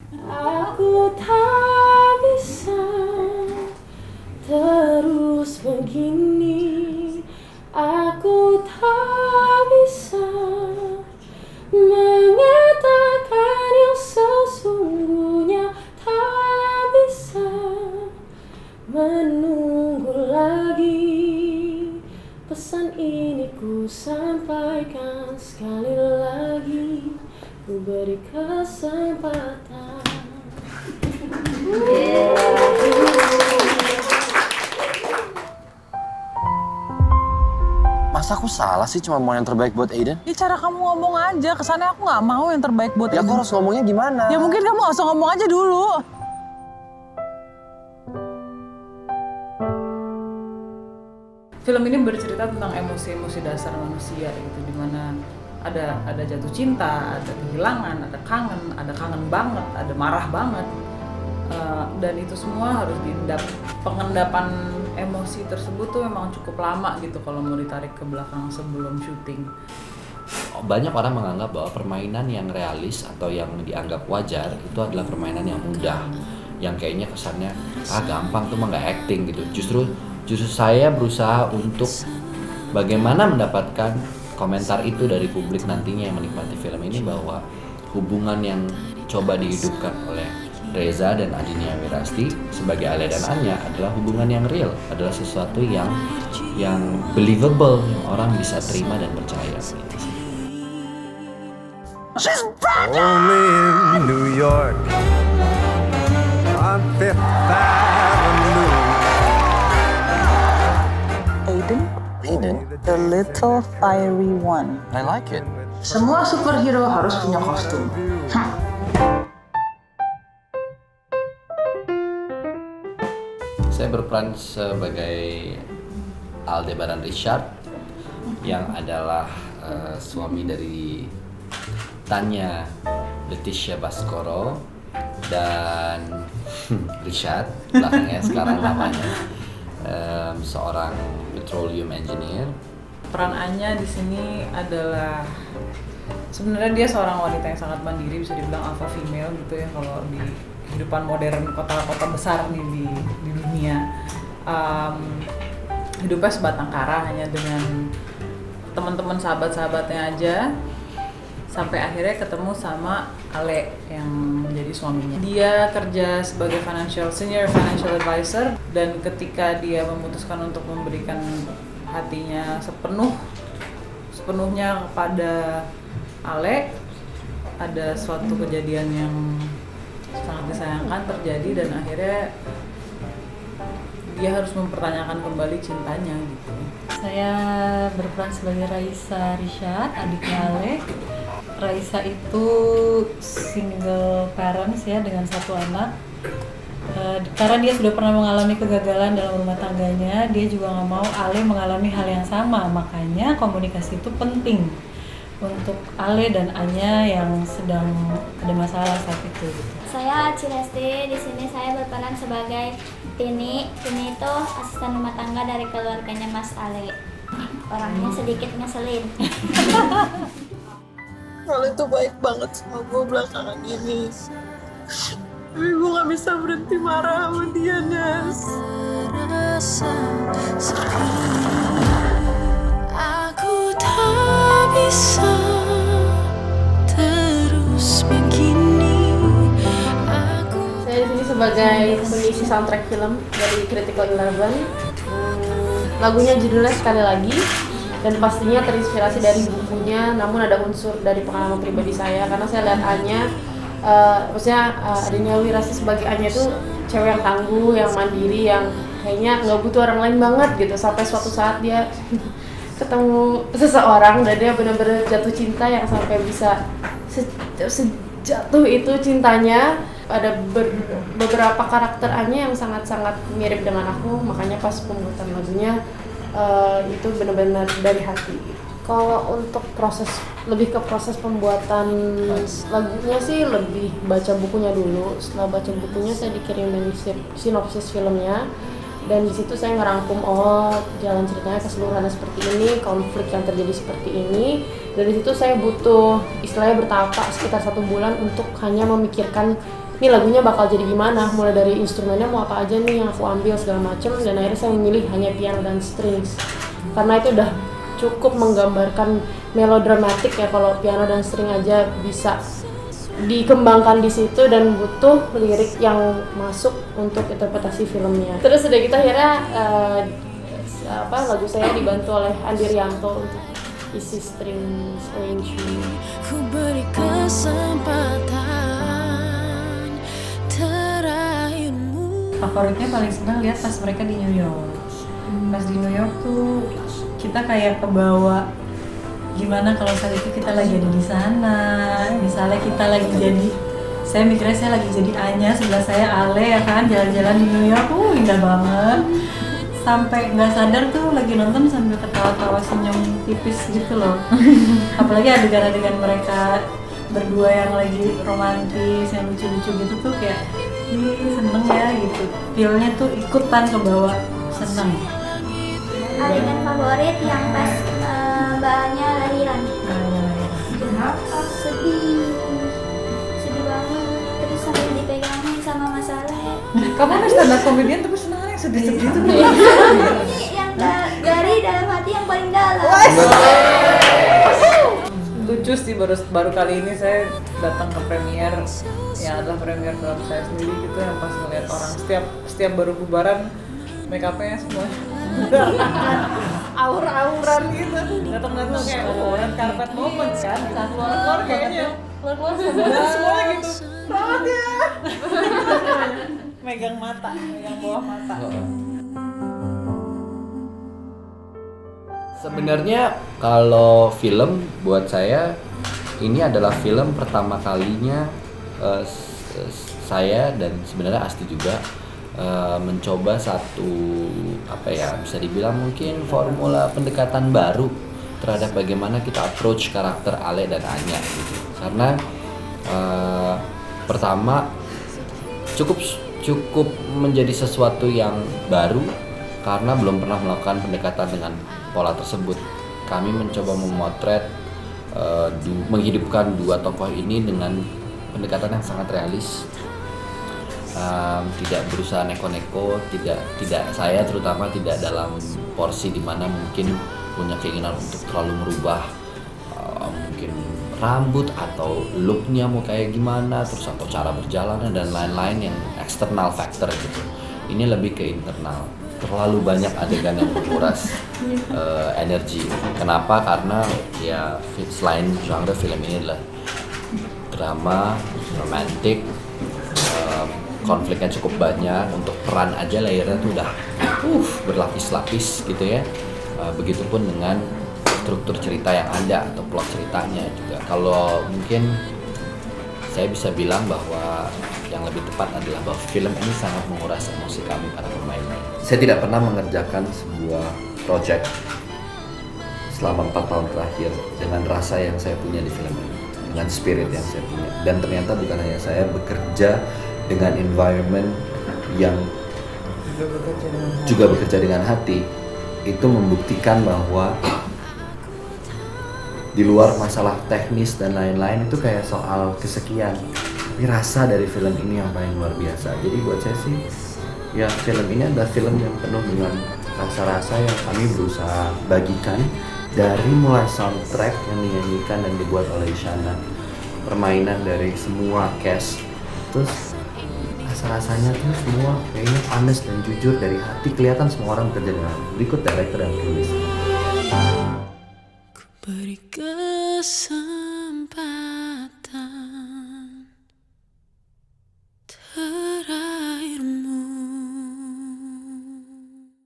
Aku tak bisa terus begini. Aku tak bisa mengatakan yang sesungguhnya. Tak bisa menunggu lagi. Pesan ini ku sampaikan sekali lagi. Ku beri kesempatan. Masa aku salah sih cuma mau yang terbaik buat Aiden? Ya cara kamu ngomong aja, kesannya aku nggak mau yang terbaik buat Ya Aiden. aku harus ngomongnya gimana? Ya mungkin kamu langsung ngomong aja dulu. Film ini bercerita tentang emosi-emosi dasar manusia gitu, dimana ada jatuh cinta, ada kehilangan, ada kangen banget, ada marah banget. Dan itu semua harus diendap. Pengendapan emosi tersebut tuh memang cukup lama gitu kalau mau ditarik ke belakang sebelum syuting. Banyak orang menganggap bahwa permainan yang realis atau yang dianggap wajar itu adalah permainan yang mudah, yang kayaknya kesannya gampang tuh mah nggak acting gitu. Justru saya berusaha untuk bagaimana mendapatkan komentar itu dari publik nantinya yang menikmati film ini, bahwa hubungan yang coba dihidupkan oleh Reza dan Adinia Wirasti sebagai Ale dan Anya adalah hubungan yang real, adalah sesuatu yang believable, yang orang bisa terima dan percaya. Only in New York on Fifth Avenue. Aiden, the little fiery one. I like it. Semua superhero harus punya kostum. Saya berperan sebagai Aldebaran Richard yang adalah suami dari Tanya Leticia Baskoro dan Richard belakangnya sekarang namanya seorang petroleum engineer. Peran Anya di sini adalah sebenarnya dia seorang wanita yang sangat mandiri, bisa dibilang alpha female gitu ya kalau di kehidupan modern kota-kota besar nih di dunia. Hidupnya sebatang kara hanya dengan teman-teman sahabat-sahabatnya aja, sampai akhirnya ketemu sama Ale yang menjadi suaminya. Dia kerja sebagai senior financial advisor, dan ketika dia memutuskan untuk memberikan hatinya sepenuhnya kepada Ale, ada suatu kejadian yang sangat disayangkan terjadi, dan akhirnya dia harus mempertanyakan kembali cintanya gitu. Saya berperan sebagai Raisa Rishad, adiknya Ale. Raisa itu single parents ya, dengan satu anak. Karena dia sudah pernah mengalami kegagalan dalam rumah tangganya, dia juga nggak mau Ale mengalami hal yang sama. Makanya komunikasi itu penting untuk Ale dan Anya yang sedang ada masalah saat itu. Saya Cilesti, di sini saya berperan sebagai Tini. Tini itu asisten rumah tangga dari keluarganya Mas Ale. Orangnya sedikit ngeselin. Ale tuh baik banget sama gue belakangan ini. Tapi gue gak bisa berhenti marah sama dia, Nes. Aku tak bisa terus begini. Saya di sini sebagai pengisi soundtrack film dari Critical Eleven. Lagunya judulnya Sekali Lagi, dan pastinya terinspirasi dari bukunya, namun ada unsur dari pengalaman pribadi saya karena saya lihat Anya, Adinia Wirasti sebagai Anya itu cewek yang tangguh, yang mandiri, yang kayaknya nggak butuh orang lain banget gitu, sampai suatu saat dia ketemu seseorang dan dia benar-benar jatuh cinta yang sampai bisa sejatuh itu cintanya. Ada beberapa karakter Anya yang sangat-sangat mirip dengan aku, makanya pas pembuatan lagunya itu benar-benar dari hati. Kalau untuk lebih ke proses pembuatan lagunya sih lebih baca bukunya dulu. Setelah baca bukunya saya dikirimin sinopsis filmnya, dan di situ saya ngerangkum jalan ceritanya keseluruhannya seperti ini, konflik yang terjadi seperti ini. Dari situ saya butuh istilahnya bertahap sekitar 1 bulan untuk hanya memikirkan ini lagunya bakal jadi gimana, mulai dari instrumennya mau apa aja nih yang aku ambil segala macem, dan akhirnya saya memilih hanya piano dan strings karena itu udah cukup menggambarkan melodramatik ya. Kalau piano dan string aja bisa dikembangkan di situ dan butuh lirik yang masuk untuk interpretasi filmnya. Terus udah gitu akhirnya lagu saya dibantu oleh Andi Rianto untuk isi string arrangement. Ku beri kesempatan terakhirmu. Favoritnya paling senang lihat pas mereka di New York. Pas di New York tuh kita kayak kebawa gimana kalau saat itu kita lagi ada di sana. Misalnya kita lagi jadi, saya mikirnya saya lagi jadi Anya, sebelah saya Ale ya kan, jalan-jalan di New York, indah banget. Sampai nggak sadar tuh lagi nonton sambil ketawa-tawa senyum tipis gitu loh. Apalagi adegan-adegan mereka berdua yang lagi romantis, yang lucu-lucu gitu tuh kayak seneng ya gitu. Feel-nya tuh ikutan ke bawah, seneng. Adegan favorit yang pas mbaknya lahiran. Sedih banget. Terus sambil dipegangin sama Mas Ale. Kamu nih stand-up comedian tapi senang yang sedih-sedih tuh. Ini yang dari dalam hati yang paling dalam. Lucu sih, baru kali ini saya datang ke premiere yang adalah premiere film saya sendiri gitu, yang pas ngeliat orang setiap baru bubaran make up-nya semua aur-auran gitu, datang kayak red carpet moment kan, keluar kayaknya keluar semua gitu, selamat ya. megang bawah mata. Sebenarnya kalau film buat saya ini adalah film pertama kalinya saya dan sebenarnya Asti juga mencoba satu bisa dibilang mungkin formula pendekatan baru terhadap bagaimana kita approach karakter Ale dan Anya gitu. Karena pertama cukup menjadi sesuatu yang baru karena belum pernah melakukan pendekatan dengan pola tersebut. Kami mencoba memotret menghidupkan dua tokoh ini dengan pendekatan yang sangat realis. Tidak berusaha neko-neko, tidak saya terutama tidak dalam porsi dimana mungkin punya keinginan untuk terlalu merubah mungkin rambut atau looknya mau kayak gimana, terus atau cara berjalannya dan lain-lain yang external factor gitu. Ini lebih ke internal. Terlalu banyak adegan yang menguras energi. Kenapa? Karena ya selain genre film ini adalah drama, romantik, konfliknya cukup banyak. Untuk peran aja layernya tuh udah berlapis-lapis gitu ya. Begitupun dengan struktur cerita yang ada atau plot ceritanya juga. Kalau mungkin saya bisa bilang bahwa yang lebih tepat adalah bahwa film ini sangat menguras emosi kami para pemainnya. Saya tidak pernah mengerjakan sebuah project selama 4 tahun terakhir dengan rasa yang saya punya di film ini, dengan spirit yang saya punya. Dan ternyata bukan hanya saya bekerja dengan environment yang juga bekerja dengan hati, itu membuktikan bahwa di luar masalah teknis dan lain-lain itu kayak soal kesekian, tapi rasa dari film ini yang paling luar biasa. Jadi buat saya sih, ya film ini adalah film yang penuh dengan rasa-rasa yang kami berusaha bagikan dari mulai soundtrack yang dinyanyikan dan dibuat oleh Isyana, permainan dari semua cast, terus rasa-rasanya tuh semua kayaknya honest dan jujur dari hati, kelihatan semua orang bekerja dengan berikut director dan penulis. Beri kesempatan